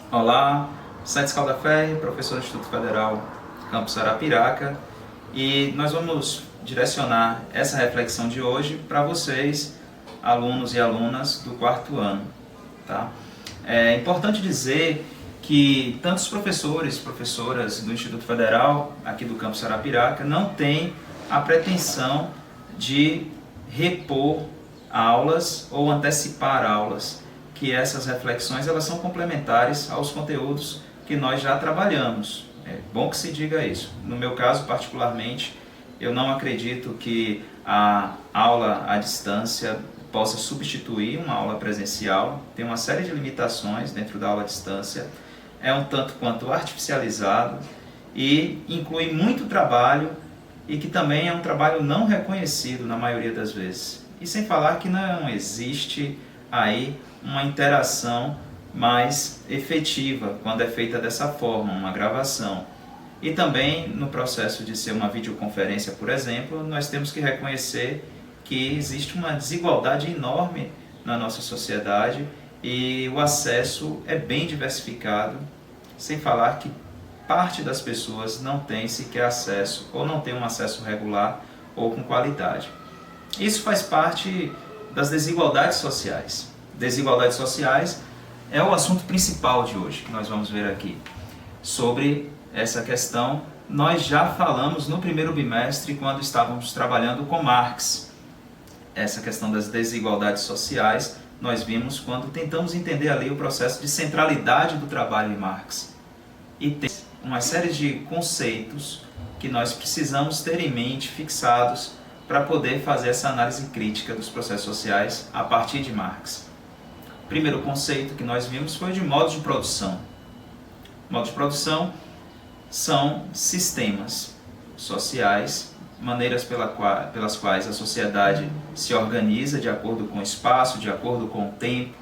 Olá, Santos Caldaferri, professor do Instituto Federal Campus Arapiraca, e nós vamos direcionar essa reflexão de hoje para vocês, alunos e alunas do quarto ano. Tá? É importante dizer que tanto os professores e professoras do Instituto Federal, aqui do Campus Arapiraca, não têm a pretensão de repor aulas ou antecipar aulas, que essas reflexões elas são complementares aos conteúdos que nós já trabalhamos. É bom que se diga isso. No meu caso, particularmente, eu não acredito que a aula à distância possa substituir uma aula presencial. Tem uma série de limitações dentro da aula à distância. É um tanto quanto artificializado e inclui muito trabalho e que também é um trabalho não reconhecido na maioria das vezes. E sem falar que não existe aí uma interação mais efetiva quando é feita dessa forma, uma gravação. E também no processo de ser uma videoconferência, por exemplo, nós temos que reconhecer que existe uma desigualdade enorme na nossa sociedade e o acesso é bem diversificado, sem falar que parte das pessoas não tem sequer acesso ou não tem um acesso regular ou com qualidade. Isso faz parte das desigualdades sociais. Desigualdades sociais é o assunto principal de hoje, que nós vamos ver aqui. Sobre essa questão, nós já falamos no primeiro bimestre, quando estávamos trabalhando com Marx. Essa questão das desigualdades sociais, nós vimos quando tentamos entender ali o processo de centralidade do trabalho em Marx. E tem uma série de conceitos que nós precisamos ter em mente, fixados, para poder fazer essa análise crítica dos processos sociais a partir de Marx. O primeiro conceito que nós vimos foi de modos de produção. Modos de produção são sistemas sociais, maneiras pelas quais a sociedade se organiza de acordo com o espaço, de acordo com o tempo.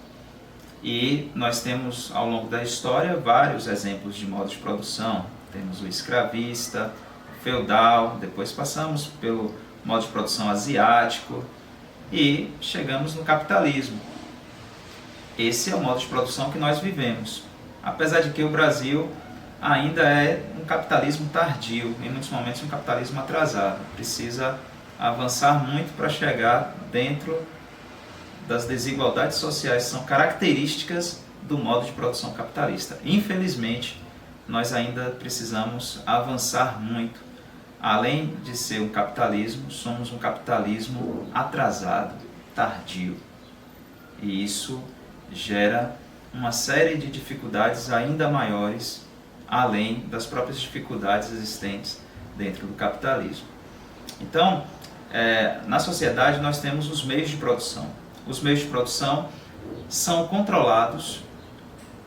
E nós temos ao longo da história vários exemplos de modos de produção. Temos o escravista, o feudal, depois passamos pelo modo de produção asiático e chegamos no capitalismo. Esse é o modo de produção que nós vivemos, apesar de que o Brasil ainda é um capitalismo tardio, em muitos momentos um capitalismo atrasado. Precisa avançar muito para chegar dentro das desigualdades sociais que são características do modo de produção capitalista. Infelizmente, nós ainda precisamos avançar muito. Além de ser um capitalismo, somos um capitalismo atrasado, tardio. E isso gera uma série de dificuldades ainda maiores, além das próprias dificuldades existentes dentro do capitalismo. Então, na sociedade nós temos os meios de produção. Os meios de produção são controlados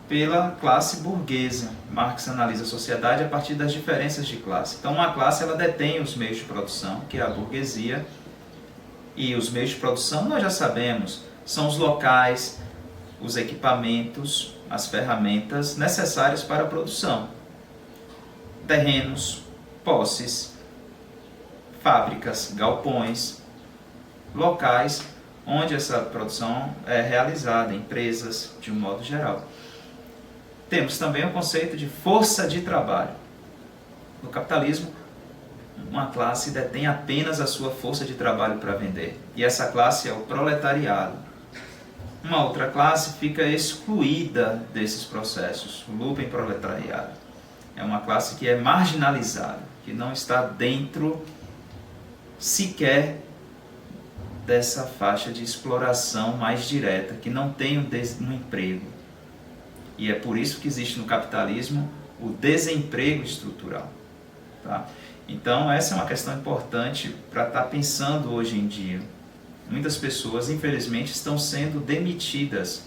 pela classe burguesa. Marx analisa a sociedade a partir das diferenças de classe. Então, uma classe ela detém os meios de produção, que é a burguesia, e os meios de produção, nós já sabemos, são os locais, os equipamentos, as ferramentas necessárias para a produção. Terrenos, posses, fábricas, galpões, locais onde essa produção é realizada, empresas de um modo geral. Temos também o conceito de força de trabalho. No capitalismo, uma classe detém apenas a sua força de trabalho para vender, e essa classe é o proletariado. Uma outra classe fica excluída desses processos, o lumpenproletariado. É uma classe que é marginalizada, que não está dentro sequer dessa faixa de exploração mais direta, que não tem um emprego. E é por isso que existe no capitalismo o desemprego estrutural. Tá? Então, essa é uma questão importante para estar pensando hoje em dia. Muitas pessoas, infelizmente, estão sendo demitidas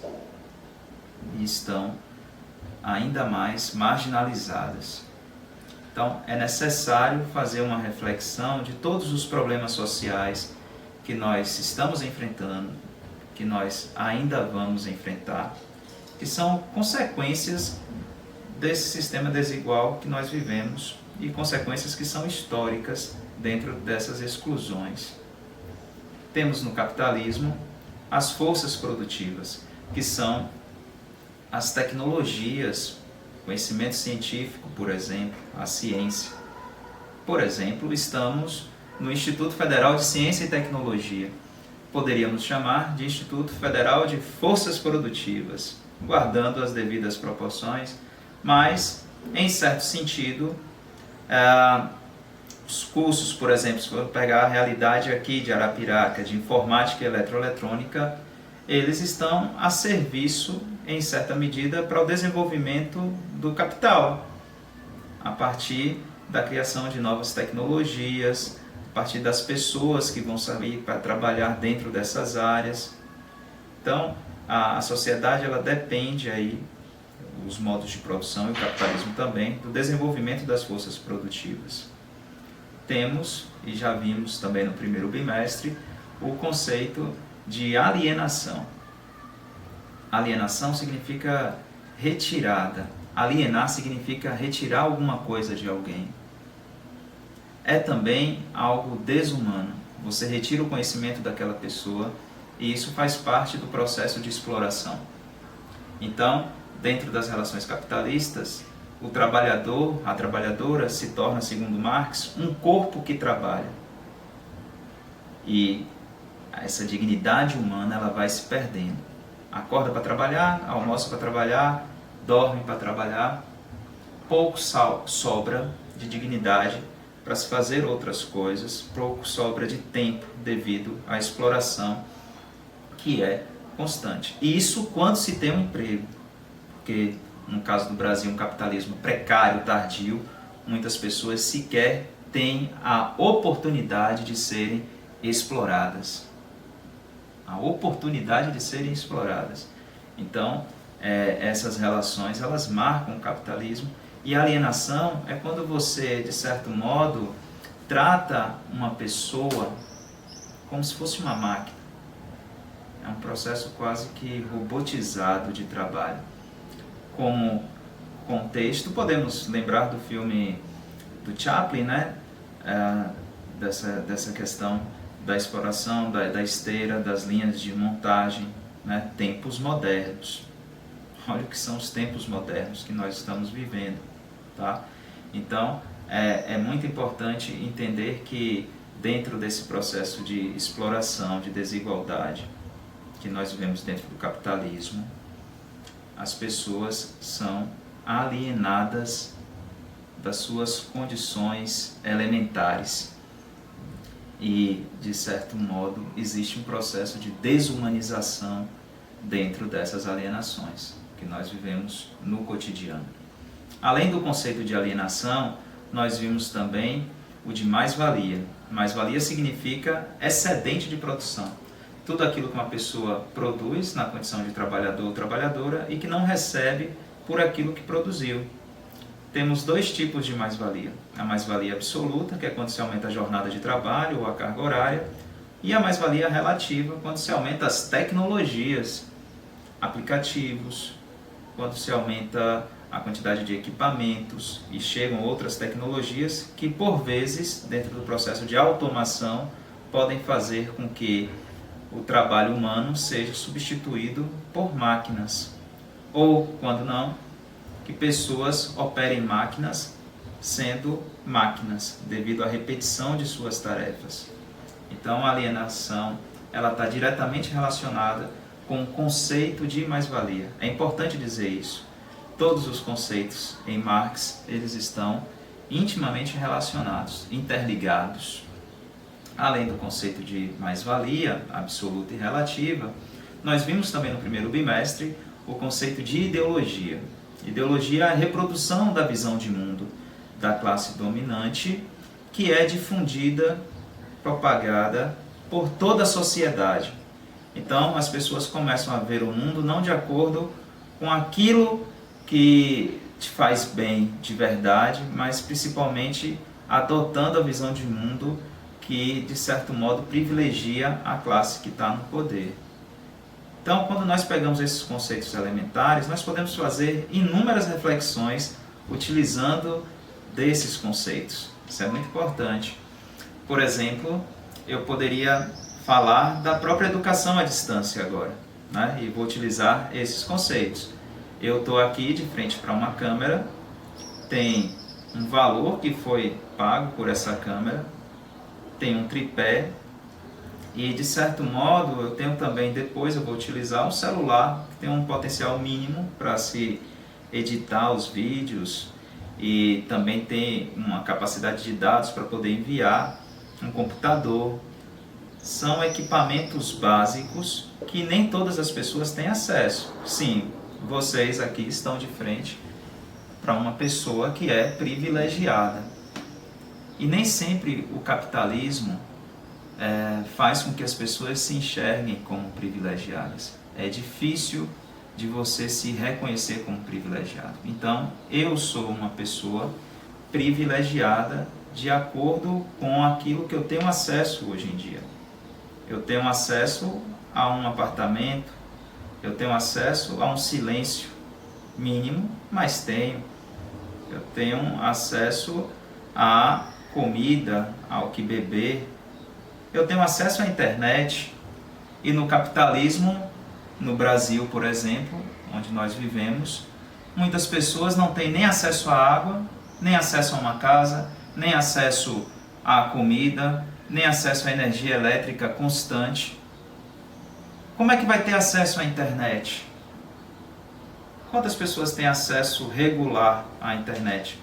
e estão ainda mais marginalizadas. Então, é necessário fazer uma reflexão de todos os problemas sociais que nós estamos enfrentando, que nós ainda vamos enfrentar, que são consequências desse sistema desigual que nós vivemos e consequências que são históricas dentro dessas exclusões. Temos no capitalismo as forças produtivas, que são as tecnologias conhecimento científico, por exemplo, a ciência. Por exemplo, estamos no Instituto Federal de Ciência e Tecnologia. Poderíamos chamar de Instituto Federal de Forças Produtivas, guardando as devidas proporções, mas, em certo sentido, os cursos, por exemplo, se for pegar a realidade aqui de Arapiraca, de informática e eletroeletrônica, eles estão a serviço, em certa medida, para o desenvolvimento do capital, a partir da criação de novas tecnologias, a partir das pessoas que vão sair para trabalhar dentro dessas áreas. Então, a sociedade ela depende aí, os modos de produção e o capitalismo também, do desenvolvimento das forças produtivas. Temos, e já vimos também no primeiro bimestre, o conceito de alienação. Alienação significa retirada. Alienar significa retirar alguma coisa de alguém. É também algo desumano. Você retira o conhecimento daquela pessoa e isso faz parte do processo de exploração. Então, dentro das relações capitalistas, o trabalhador, a trabalhadora se torna, segundo Marx, um corpo que trabalha. E essa dignidade humana ela vai se perdendo. Acorda para trabalhar, almoça para trabalhar, dorme para trabalhar. Pouco sobra de dignidade para se fazer outras coisas, pouco sobra de tempo devido à exploração que é constante. E isso quando se tem um emprego, porque no caso do Brasil um capitalismo precário, tardio, muitas pessoas sequer têm a oportunidade de serem exploradas. A oportunidade de serem exploradas. Então, essas relações, elas marcam o capitalismo. E a alienação é quando você, de certo modo, trata uma pessoa como se fosse uma máquina. É um processo quase que robotizado de trabalho. Como contexto, podemos lembrar do filme do Chaplin, né? Dessa questão da exploração, da esteira, das linhas de montagem, né? Tempos modernos. Olha o que são os tempos modernos que nós estamos vivendo, tá? Então, é muito importante entender que dentro desse processo de exploração, de desigualdade que nós vivemos dentro do capitalismo, as pessoas são alienadas das suas condições elementares. E, de certo modo, existe um processo de desumanização dentro dessas alienações que nós vivemos no cotidiano. Além do conceito de alienação, nós vimos também o de mais-valia. Mais-valia significa excedente de produção. Tudo aquilo que uma pessoa produz na condição de trabalhador ou trabalhadora e que não recebe por aquilo que produziu. Temos dois tipos de mais-valia. A mais-valia absoluta, que é quando se aumenta a jornada de trabalho ou a carga horária, e a mais-valia relativa, quando se aumenta as tecnologias, aplicativos, quando se aumenta a quantidade de equipamentos e chegam outras tecnologias que, por vezes, dentro do processo de automação, podem fazer com que o trabalho humano seja substituído por máquinas. Ou, quando não, que pessoas operem máquinas sendo máquinas, devido à repetição de suas tarefas. Então, a alienação ela está diretamente relacionada com o conceito de mais-valia. É importante dizer isso. Todos os conceitos em Marx, eles estão intimamente relacionados, interligados. Além do conceito de mais-valia, absoluta e relativa, nós vimos também no primeiro bimestre o conceito de ideologia. Ideologia é a reprodução da visão de mundo da classe dominante, que é difundida, propagada por toda a sociedade. Então, as pessoas começam a ver o mundo não de acordo com aquilo que te faz bem de verdade, mas principalmente adotando a visão de mundo que, de certo modo, privilegia a classe que está no poder. Então, quando nós pegamos esses conceitos elementares, nós podemos fazer inúmeras reflexões utilizando desses conceitos. Isso é muito importante. Por exemplo, eu poderia falar da própria educação à distância agora, né? E vou utilizar esses conceitos. Eu estou aqui de frente para uma câmera, tem um valor que foi pago por essa câmera, tem um tripé e, de certo modo, eu tenho também, depois eu vou utilizar um celular que tem um potencial mínimo para se editar os vídeos e também tem uma capacidade de dados para poder enviar, um computador. São equipamentos básicos que nem todas as pessoas têm acesso. Sim, vocês aqui estão de frente para uma pessoa que é privilegiada. E nem sempre o capitalismo faz com que as pessoas se enxerguem como privilegiadas. É difícil de você se reconhecer como privilegiado. Então, eu sou uma pessoa privilegiada de acordo com aquilo que eu tenho acesso hoje em dia. Eu tenho acesso a um apartamento, eu tenho acesso a um silêncio mínimo, mas tenho. Eu tenho acesso a comida, ao que beber. Eu tenho acesso à internet. E no capitalismo, no Brasil, por exemplo, onde nós vivemos, muitas pessoas não têm nem acesso à água, nem acesso a uma casa, nem acesso à comida, nem acesso à energia elétrica constante. Como é que vai ter acesso à internet? Quantas pessoas têm acesso regular à internet?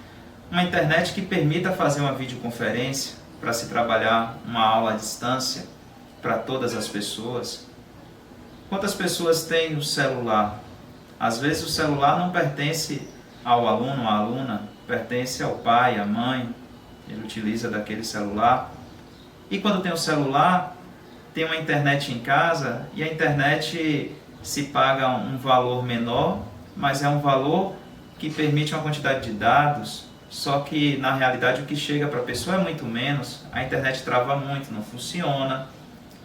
Uma internet que permita fazer uma videoconferência para se trabalhar uma aula à distância para todas as pessoas. Quantas pessoas têm o celular? Às vezes o celular não pertence ao aluno ou à aluna, pertence ao pai, à mãe. Ele utiliza daquele celular. E quando tem o celular, tem uma internet em casa e a internet se paga um valor menor, mas é um valor que permite uma quantidade de dados, só que na realidade o que chega para a pessoa é muito menos, a internet trava muito, não funciona,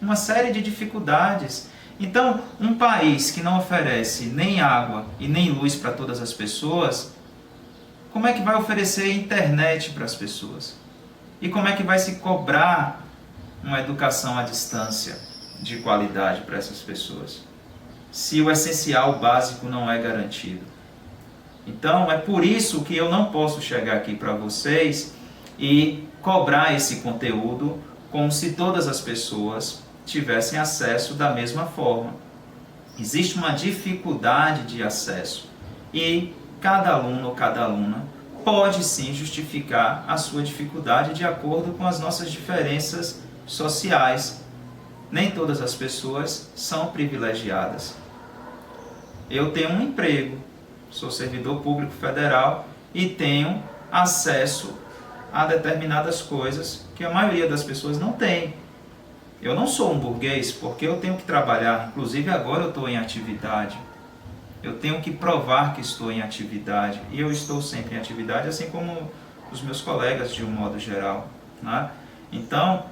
uma série de dificuldades. Então, um país que não oferece nem água e nem luz para todas as pessoas, como é que vai oferecer internet para as pessoas? E como é que vai se cobrar uma educação à distância de qualidade para essas pessoas, se o essencial básico não é garantido? Então, é por isso que eu não posso chegar aqui para vocês e cobrar esse conteúdo como se todas as pessoas tivessem acesso da mesma forma. Existe uma dificuldade de acesso e cada aluno ou cada aluna pode sim justificar a sua dificuldade de acordo com as nossas diferenças sociais. Nem todas as pessoas são privilegiadas. Eu tenho um emprego, sou servidor público federal e tenho acesso a determinadas coisas que a maioria das pessoas não tem. Eu não sou um burguês porque eu tenho que trabalhar, inclusive agora eu estou em atividade. Eu tenho que provar que estou em atividade e eu estou sempre em atividade, assim como os meus colegas de um modo geral, né? Então,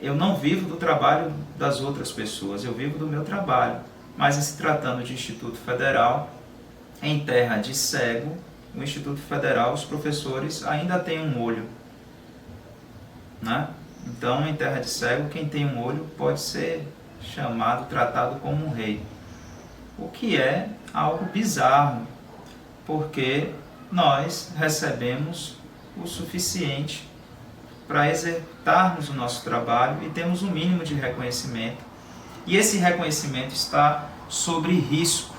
eu não vivo do trabalho das outras pessoas, eu vivo do meu trabalho. Mas em se tratando de Instituto Federal, em terra de cego, o Instituto Federal, os professores ainda têm um olho, né? Então, em terra de cego, quem tem um olho pode ser chamado, tratado como um rei. O que é algo bizarro, porque nós recebemos o suficiente para exercitarmos o nosso trabalho e temos um mínimo de reconhecimento. E esse reconhecimento está sobre risco.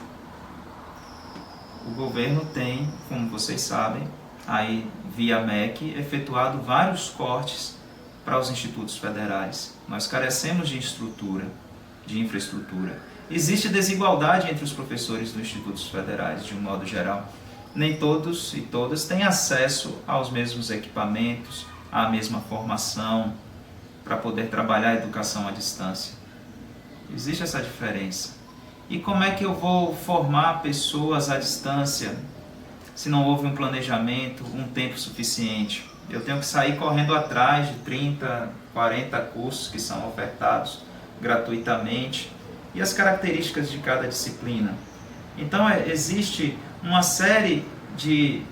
O governo tem, como vocês sabem, aí via MEC, efetuado vários cortes para os institutos federais. Nós carecemos de estrutura, de infraestrutura. Existe desigualdade entre os professores dos institutos federais, de um modo geral. Nem todos e todas têm acesso aos mesmos equipamentos, à mesma formação, para poder trabalhar a educação à distância. Existe essa diferença. E como é que eu vou formar pessoas à distância se não houve um planejamento, um tempo suficiente? Eu tenho que sair correndo atrás de 30, 40 cursos que são ofertados gratuitamente e as características de cada disciplina. Então, existe uma série de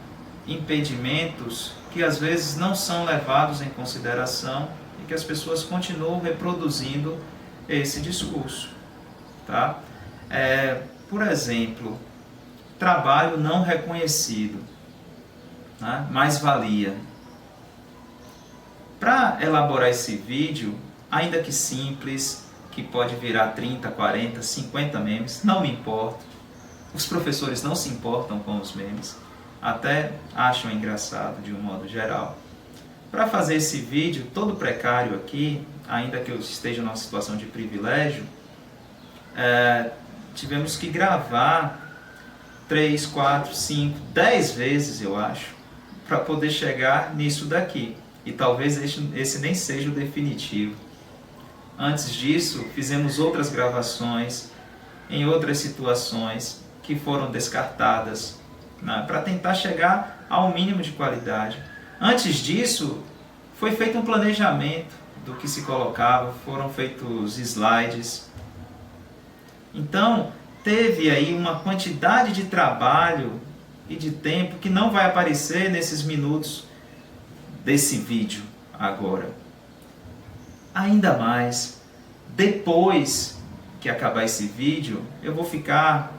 impedimentos que às vezes não são levados em consideração e que as pessoas continuam reproduzindo esse discurso, tá? Por exemplo, trabalho não reconhecido, né? Mais-valia. Para elaborar esse vídeo, ainda que simples, que pode virar 30, 40, 50 memes, não me importo. Os professores não se importam com os memes, até acham engraçado de um modo geral. Para fazer esse vídeo todo precário aqui, ainda que eu esteja numa situação de privilégio, tivemos que gravar 3, 4, 5, 10 vezes, eu acho, para poder chegar nisso daqui. E talvez esse nem seja o definitivo. Antes disso, fizemos outras gravações em outras situações que foram descartadas, né, para tentar chegar ao mínimo de qualidade. Antes disso, foi feito um planejamento do que se colocava, foram feitos slides. Então, teve aí uma quantidade de trabalho e de tempo que não vai aparecer nesses minutos desse vídeo agora. Ainda mais, depois que acabar esse vídeo, eu vou ficar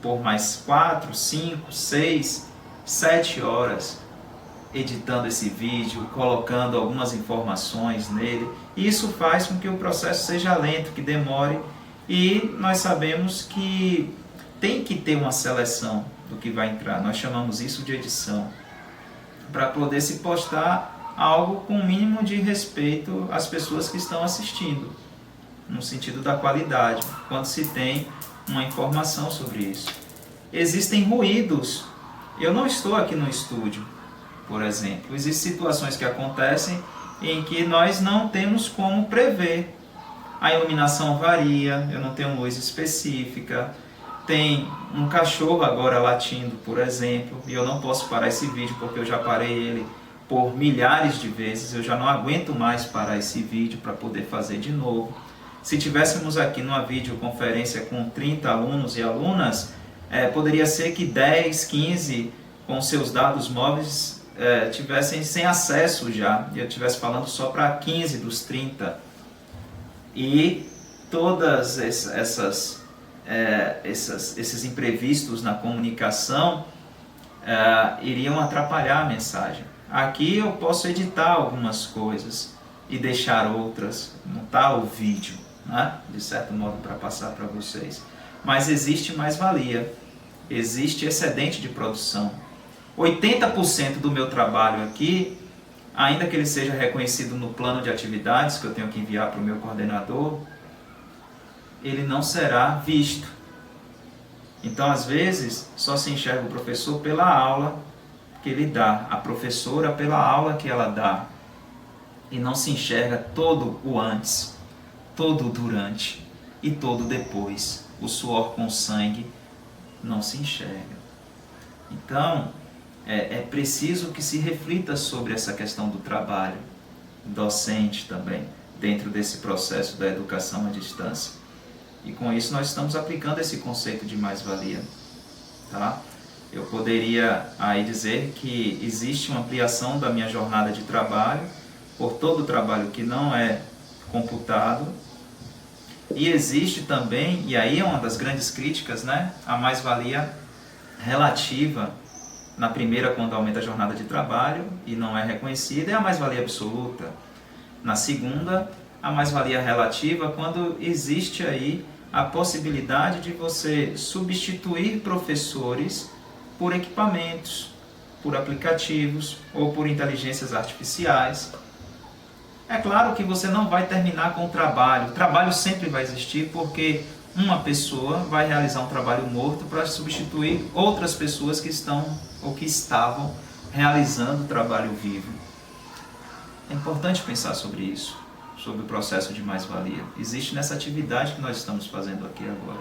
por mais 4, 5, 6, 7 horas editando esse vídeo, colocando algumas informações nele. E isso faz com que o processo seja lento, que demore, e nós sabemos que tem que ter uma seleção do que vai entrar. Nós chamamos isso de edição, para poder se postar algo com o mínimo de respeito às pessoas que estão assistindo, no sentido da qualidade, quando se tem uma informação sobre isso. Existem ruídos. Eu não estou aqui no estúdio, por exemplo. Existem situações que acontecem em que nós não temos como prever. A iluminação varia, eu não tenho luz específica, tem um cachorro agora latindo, por exemplo, e eu não posso parar esse vídeo porque eu já parei ele por milhares de vezes, eu já não aguento mais parar esse vídeo para poder fazer de novo. Se tivéssemos aqui numa videoconferência com 30 alunos e alunas, poderia ser que 10, 15 com seus dados móveis tivessem sem acesso já, e eu estivesse falando só para 15 dos 30. E todas esses imprevistos na comunicação iriam atrapalhar a mensagem. Aqui eu posso editar algumas coisas e deixar outras, montar o vídeo, né? De certo modo, para passar para vocês. Mas existe mais-valia, existe excedente de produção. 80% do meu trabalho aqui, ainda que ele seja reconhecido no plano de atividades que eu tenho que enviar para o meu coordenador, ele não será visto. Então, às vezes, só se enxerga o professor pela aula que ele dá, a professora pela aula que ela dá, e não se enxerga todo o antes, todo o durante e todo o depois. O suor com sangue não se enxerga. Então, é preciso que se reflita sobre essa questão do trabalho docente também, dentro desse processo da educação à distância. E com isso nós estamos aplicando esse conceito de mais-valia, tá? Eu poderia aí dizer que existe uma ampliação da minha jornada de trabalho por todo o trabalho que não é computado, e existe também, e aí é uma das grandes críticas, né, a mais-valia relativa. Na primeira, quando aumenta a jornada de trabalho e não é reconhecida, é a mais-valia absoluta. Na segunda, a mais-valia relativa, quando existe aí a possibilidade de você substituir professores por equipamentos, por aplicativos ou por inteligências artificiais. É claro que você não vai terminar com o trabalho sempre vai existir, porque uma pessoa vai realizar um trabalho morto para substituir outras pessoas que estão ou que estavam realizando o trabalho vivo. É importante pensar sobre isso, sobre o processo de mais-valia. Existe nessa atividade que nós estamos fazendo aqui agora.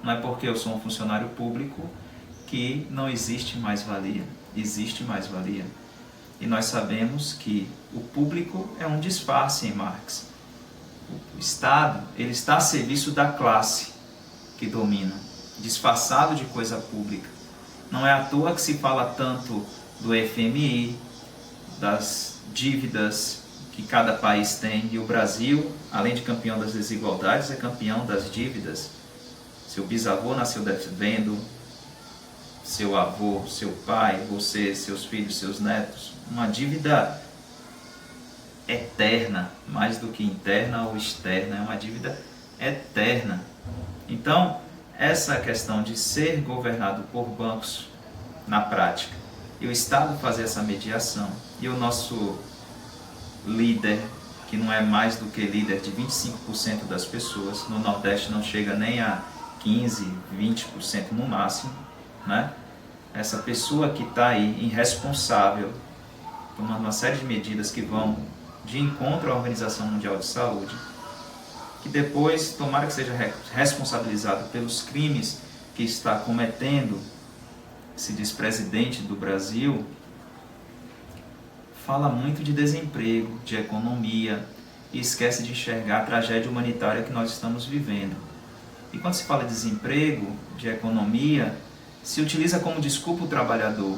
Não é porque eu sou um funcionário público que não existe mais-valia. Existe mais-valia. E nós sabemos que o público é um disfarce em Marx. O Estado, ele está a serviço da classe que domina, disfarçado de coisa pública. Não é à toa que se fala tanto do FMI, das dívidas que cada país tem, e o Brasil, além de campeão das desigualdades, é campeão das dívidas. Seu bisavô nasceu devendo, seu avô, seu pai, você, seus filhos, seus netos, uma dívida eterna, mais do que interna ou externa, é uma dívida eterna. Então, essa questão de ser governado por bancos na prática, e o Estado fazer essa mediação, e o nosso líder, que não é mais do que líder de 25% das pessoas, no Nordeste não chega nem a 15%, 20% no máximo, né? Essa pessoa que está aí irresponsável, tomando uma série de medidas que vão de encontro à Organização Mundial de Saúde, que depois, tomara que seja responsabilizado pelos crimes que está cometendo, se diz presidente do Brasil, fala muito de desemprego, de economia, e esquece de enxergar a tragédia humanitária que nós estamos vivendo. E quando se fala de desemprego, de economia, se utiliza como desculpa o trabalhador,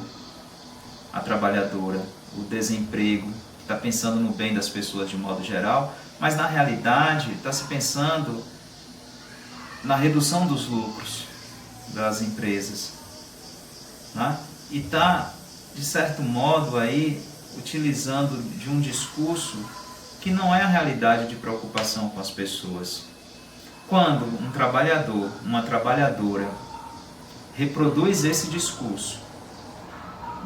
a trabalhadora, o desemprego, que está pensando no bem das pessoas de modo geral, mas na realidade está se pensando na redução dos lucros das empresas, né? E está, de certo modo, aí utilizando de um discurso que não é a realidade de preocupação com as pessoas. Quando um trabalhador, uma trabalhadora reproduz esse discurso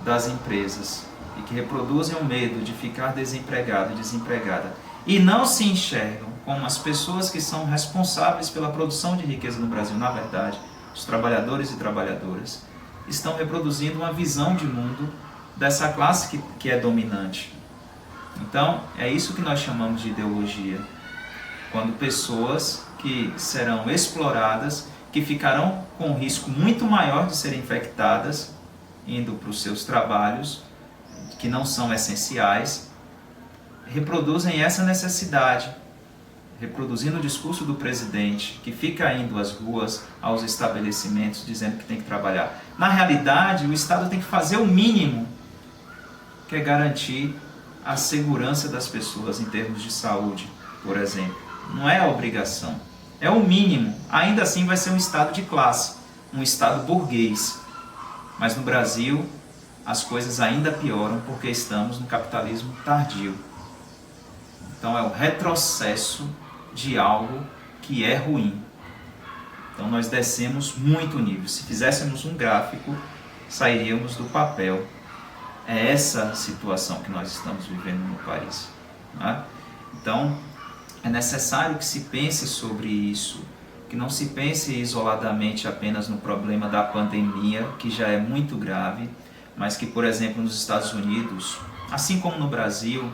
das empresas e que reproduzem o medo de ficar desempregado e desempregada e não se enxergam como as pessoas que são responsáveis pela produção de riqueza no Brasil, na verdade, os trabalhadores e trabalhadoras, estão reproduzindo uma visão de mundo dessa classe que é dominante. Então, é isso que nós chamamos de ideologia. Quando pessoas que serão exploradas, que ficarão com um risco muito maior de serem infectadas, indo para os seus trabalhos, que não são essenciais, reproduzem essa necessidade, reproduzindo o discurso do presidente, que fica indo às ruas, aos estabelecimentos, dizendo que tem que trabalhar. Na realidade, o Estado tem que fazer o mínimo, que é garantir a segurança das pessoas em termos de saúde, por exemplo. Não é a obrigação, é o mínimo. Ainda assim vai ser um Estado de classe, um Estado burguês. Mas no Brasil, as coisas ainda pioram porque estamos no capitalismo tardio. Então é o retrocesso de algo que é ruim. Então nós descemos muito o nível. Se fizéssemos um gráfico, sairíamos do papel. É essa situação que nós estamos vivendo no país, né? Então é necessário que se pense sobre isso, que não se pense isoladamente apenas no problema da pandemia, que já é muito grave, mas que, por exemplo, nos Estados Unidos, assim como no Brasil,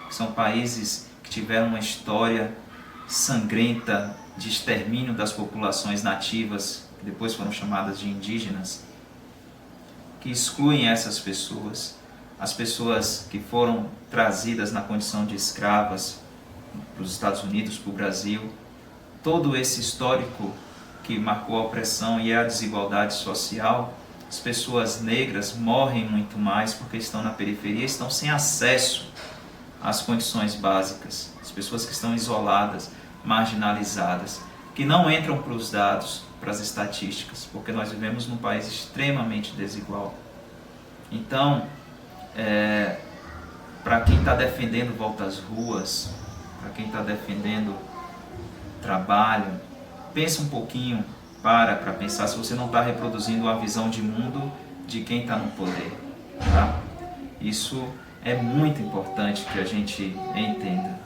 que são países que tiveram uma história sangrenta de extermínio das populações nativas, que depois foram chamadas de indígenas, que excluem essas pessoas, as pessoas que foram trazidas na condição de escravas para os Estados Unidos, para o Brasil, todo esse histórico que marcou a opressão e a desigualdade social. As pessoas negras morrem muito mais porque estão na periferia, estão sem acesso às condições básicas. As pessoas que estão isoladas, marginalizadas, que não entram para os dados, para as estatísticas, porque nós vivemos num país extremamente desigual. Então, para quem está defendendo volta às ruas, para quem está defendendo trabalho, pensa um pouquinho, para pensar se você não está reproduzindo a visão de mundo de quem está no poder, tá? Isso é muito importante que a gente entenda.